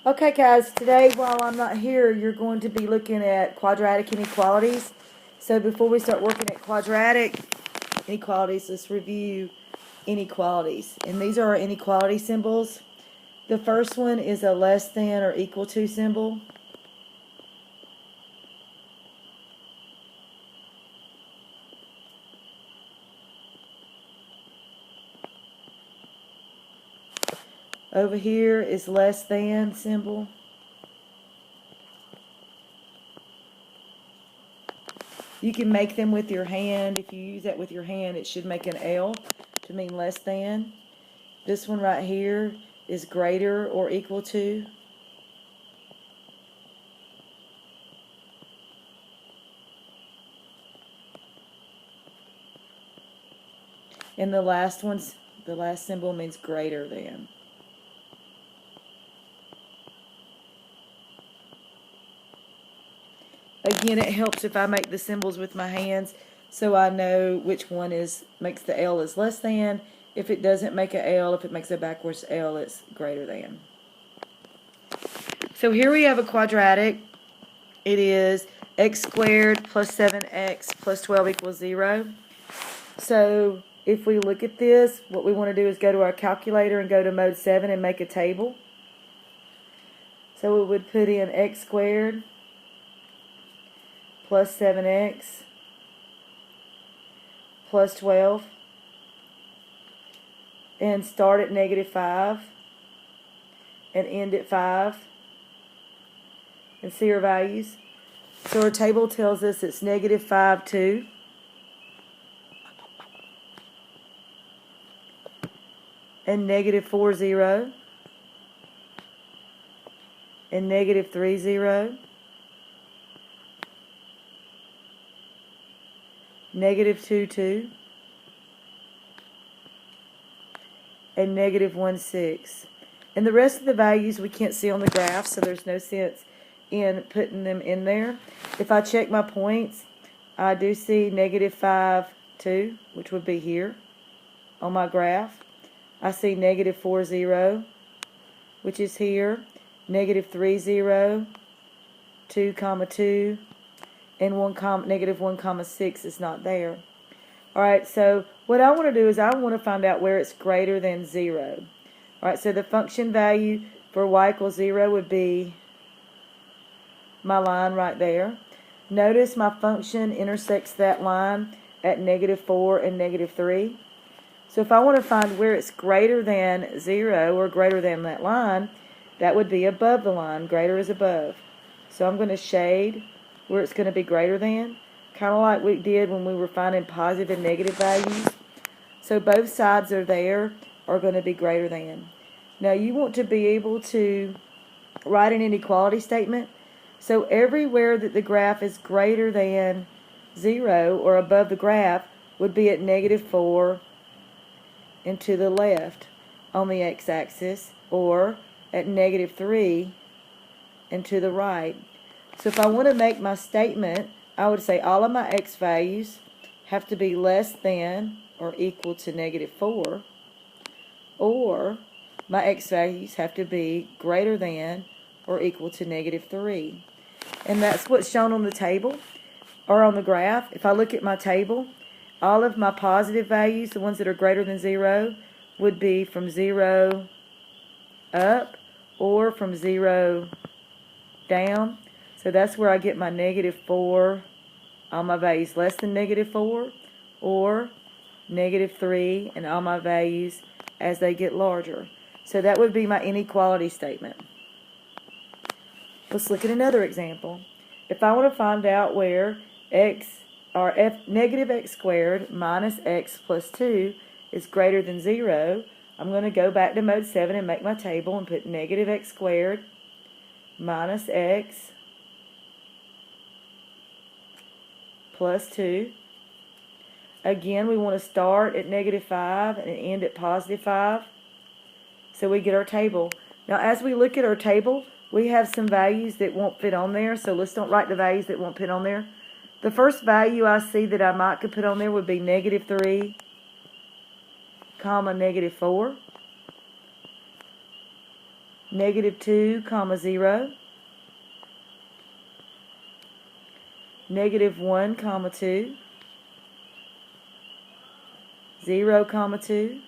Okay, guys, today while I'm not here, you're going to be looking at quadratic inequalities. So before we start working at quadratic inequalities, let's review inequalities. And these are our inequality symbols. The first one is a less than or equal to symbol. Over here is less than symbol. You can make them with your hand. If you use that with your hand, it should make an L to mean less than. This one right here is greater or equal to. And the last symbol means greater than. Again, it helps if I make the symbols with my hands so I know which one makes the L is less than. If it doesn't make a L, if it makes a backwards L, it's greater than. So here we have a quadratic. It is x squared plus 7x plus 12 equals 0. So if we look at this, what we want to do is go to our calculator and go to mode 7 and make a table. So we would put in x squared plus 7x plus 12 and start at -5 and end at 5 and see our values. So our table tells us it's -5, 2. And -4, 0. And -3, 0. -2, 2. And -1, 6. And the rest of the values we can't see on the graph, so there's no sense in putting them in there. If I check my points, I do see -5, 2, which would be here on my graph. I see -4, 0, which is here, -3, 0, 2, 2, and -1, 6 is not there. Alright, so what I want to do is I want to find out where it's greater than 0. Alright, so the function value for y equals 0 would be my line right there. Notice my function intersects that line at -4 and -3. So if I want to find where it's greater than 0 or greater than that line, that would be above the line. Greater is above. So I'm going to shade where it's going to be greater than, kind of like we did when we were finding positive and negative values. So both sides are going to be greater than. Now you want to be able to write an inequality statement. So everywhere that the graph is greater than 0 or above the graph would be at -4 and to the left on the x-axis, or at -3 and to the right. So if I want to make my statement, I would say all of my x values have to be less than or equal to -4, or my x values have to be greater than or equal to -3. And that's what's shown on the table or on the graph. If I look at my table, all of my positive values, the ones that are greater than 0, would be from 0 up or from 0 down. So that's where I get my -4, all my values less than -4, or -3 and all my values as they get larger. So that would be my inequality statement. Let's look at another example. If I want to find out where -x squared minus x plus 2 is greater than 0, I'm going to go back to mode 7 and make my table and put -x squared minus x plus 2. Again, we want to start at -5 and end at +5. So we get our table. Now as we look at our table, we have some values that won't fit on there, so let's don't write the values that won't fit on there. The first value I see that I might could put on there would be -3, -4. -2, 0, -1, 2, 0, 2,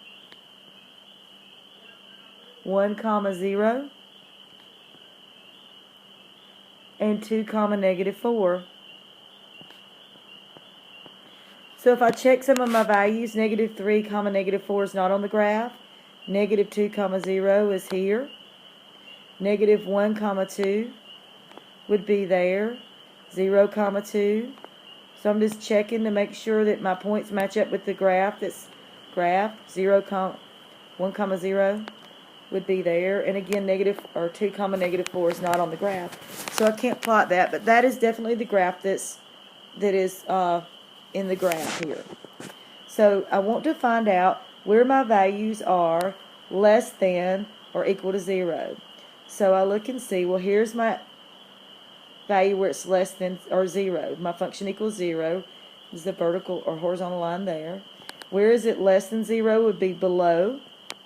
1, 0, and 2, -4. So if I check some of my values, -3, -4 is not on the graph. -2, 0 is here. -1, 2 would be there. 0, 2. So I'm just checking to make sure that my points match up with the graph. That's graph 0, 1, 0 would be there. And again, -2, -4 is not on the graph. So I can't plot that, but that is definitely the graph that is in the graph here. So I want to find out where my values are less than or equal to 0. So I look and see, well, here's my value where it's less than or 0. My function equals 0 is the vertical or horizontal line there. Where is it less than 0 would be below.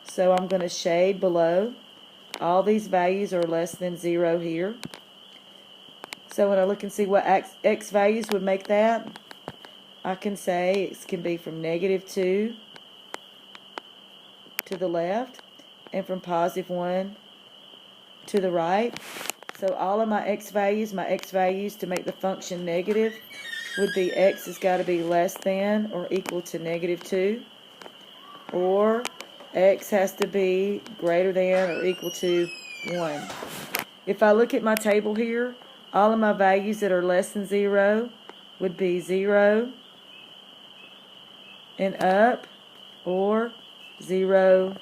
So I'm going to shade below. All these values are less than 0 here. So when I look and see what x values would make that, I can say it can be from -2 to the left and from +1 to the right. So all of my x values to make the function negative would be x has got to be less than or equal to -2, or x has to be greater than or equal to 1. If I look at my table here, all of my values that are less than 0 would be 0 and up, or 0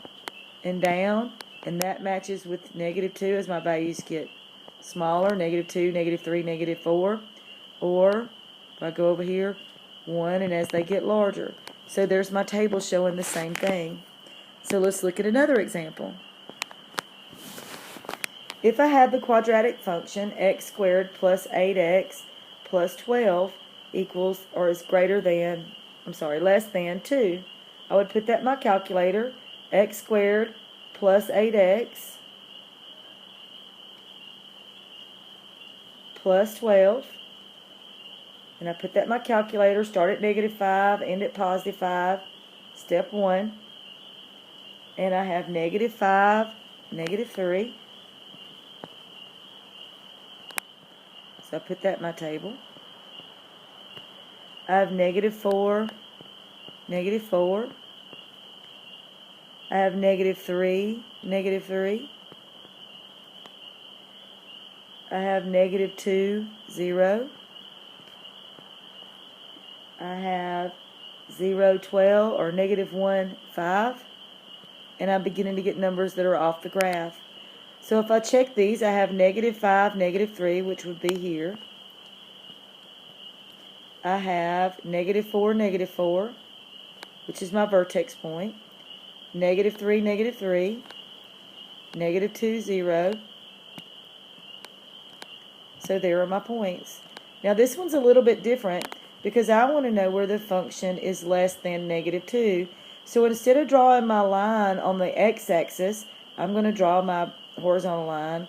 and down, and that matches with -2 as my values get smaller, -2, -3, -4, or if I go over here, 1, and as they get larger. So there's my table showing the same thing. So let's look at another example. If I had the quadratic function x squared plus 8x plus 12 equals or is less than 2, I would put that in my calculator, x squared plus 8x plus 12, and I put that in my calculator, start at -5, end at +5, step 1, and I have -5, -3, so I put that in my table. I have -4, -4, I have -3, -3, I have -2, 0, I have 0, 12, or -1, 5, and I'm beginning to get numbers that are off the graph. So if I check these, I have -5, -3, which would be here. I have -4, -4, which is my vertex point, -3, -3, -2, 0. So there are my points. Now this one's a little bit different because I want to know where the function is less than -2. So instead of drawing my line on the x-axis, I'm going to draw my horizontal line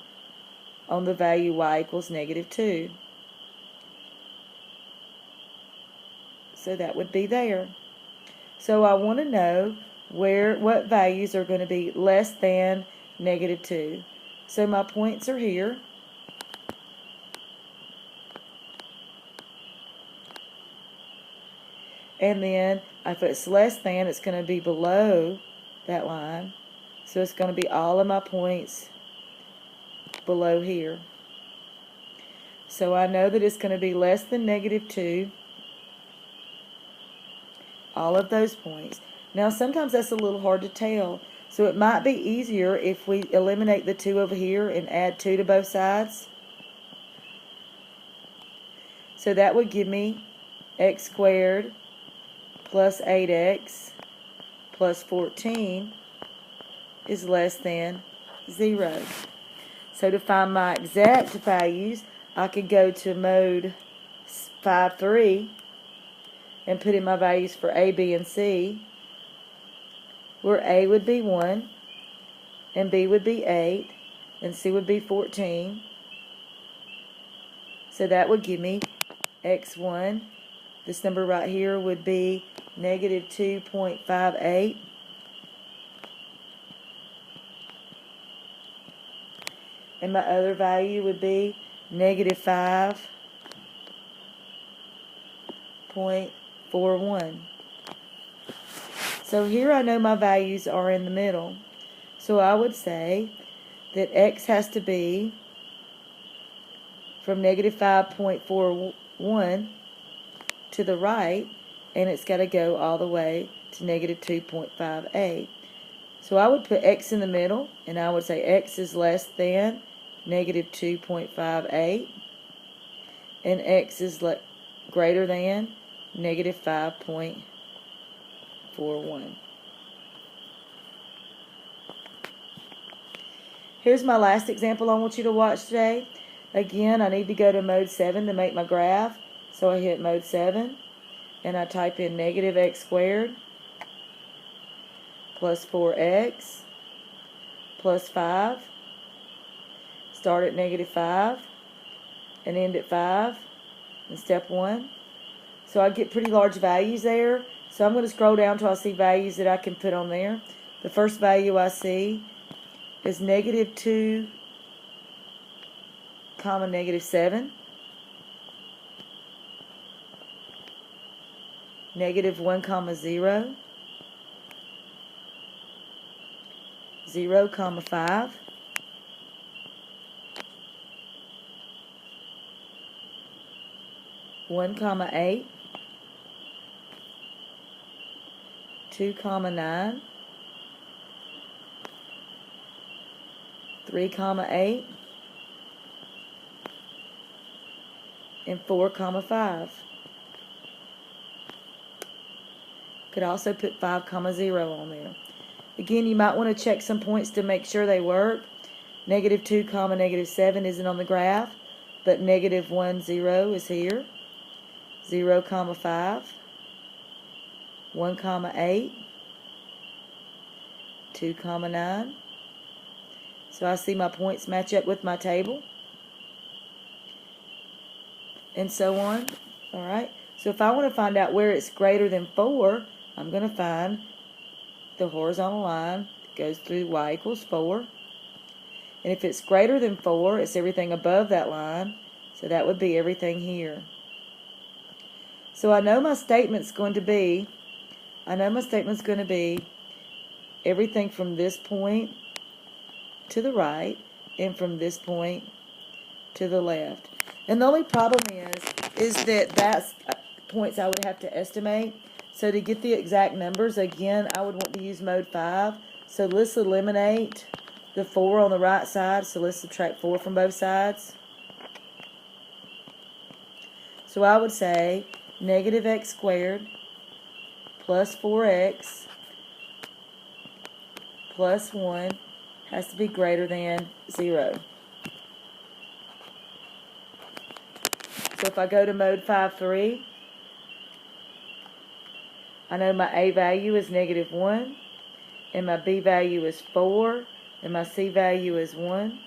on the value y equals -2. So that would be there. So I want to know what values are going to be less than -2. So my points are here. And then if it's less than, it's going to be below that line. So it's going to be all of my points below here. So I know that it's going to be less than -2. All of those points. Now sometimes that's a little hard to tell. So it might be easier if we eliminate the 2 over here and add 2 to both sides. So that would give me x squared plus 8x plus 14 is less than 0. So to find my exact values, I could go to mode 5-3 and put in my values for A, B, and C, where A would be 1 and B would be 8 and C would be 14. So that would give me x1. This number right here would be negative 2.58. And my other value would be negative 5.41. So here I know my values are in the middle. So I would say that x has to be from negative 5.41 to the right, and it's got to go all the way to negative 2.58. So I would put x in the middle, and I would say x is less than negative 2.58, and x is greater than negative 5.41. Here's my last example I want you to watch today. Again, I need to go to mode 7 to make my graph. So I hit mode 7, and I type in negative x squared plus 4x plus 5. Start at negative 5 and end at 5 in step 1. So I get pretty large values there. So I'm going to scroll down till I see values that I can put on there. The first value I see is negative 2 comma negative 7. Negative 1 comma 0. 0 comma 5. 1 comma 8. 2 comma 9. 3 comma 8. And 4 comma 5. Could also put 5 comma 0 on there. Again, you might want to check some points to make sure they work. Negative 2 comma negative 7 isn't on the graph, but negative 1 0 is here. 0 comma 5. 1 comma 8. 2 comma 9. So I see my points match up with my table, and so on. Alright, so if I want to find out where it's greater than 4, I'm going to find the horizontal line that goes through y equals 4. And if it's greater than 4, it's everything above that line, so that would be everything here. So I know my statement's going to be, everything from this point to the right and from this point to the left. And the only problem is that that's points I would have to estimate. So to get the exact numbers, again, I would want to use mode 5. So let's eliminate the 4 on the right side. So let's subtract 4 from both sides. So I would say negative x squared plus 4x plus 1 has to be greater than 0. So if I go to mode 5.3, I know my A value is negative 1, and my B value is 4, and my C value is 1.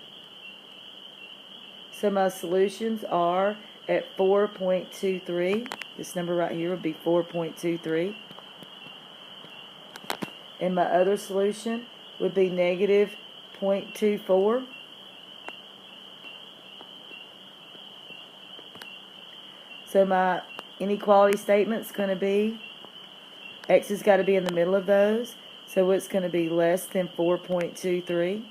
So my solutions are at 4.23. This number right here would be 4.23. And my other solution would be negative 0.24. So my inequality statement is going to be x has got to be in the middle of those, so it's going to be less than 4.23,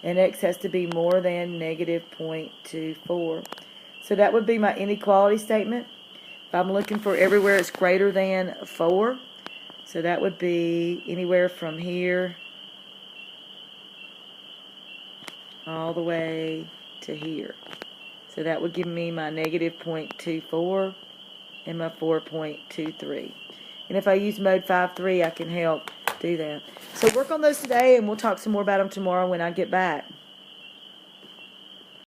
and x has to be more than negative 0.24. So that would be my inequality statement. If I'm looking for everywhere it's greater than 4, so that would be anywhere from here all the way to here. So that would give me my negative 0.24 and my 4.23. And if I use mode 5.3, I can help do that. So work on those today, and we'll talk some more about them tomorrow when I get back.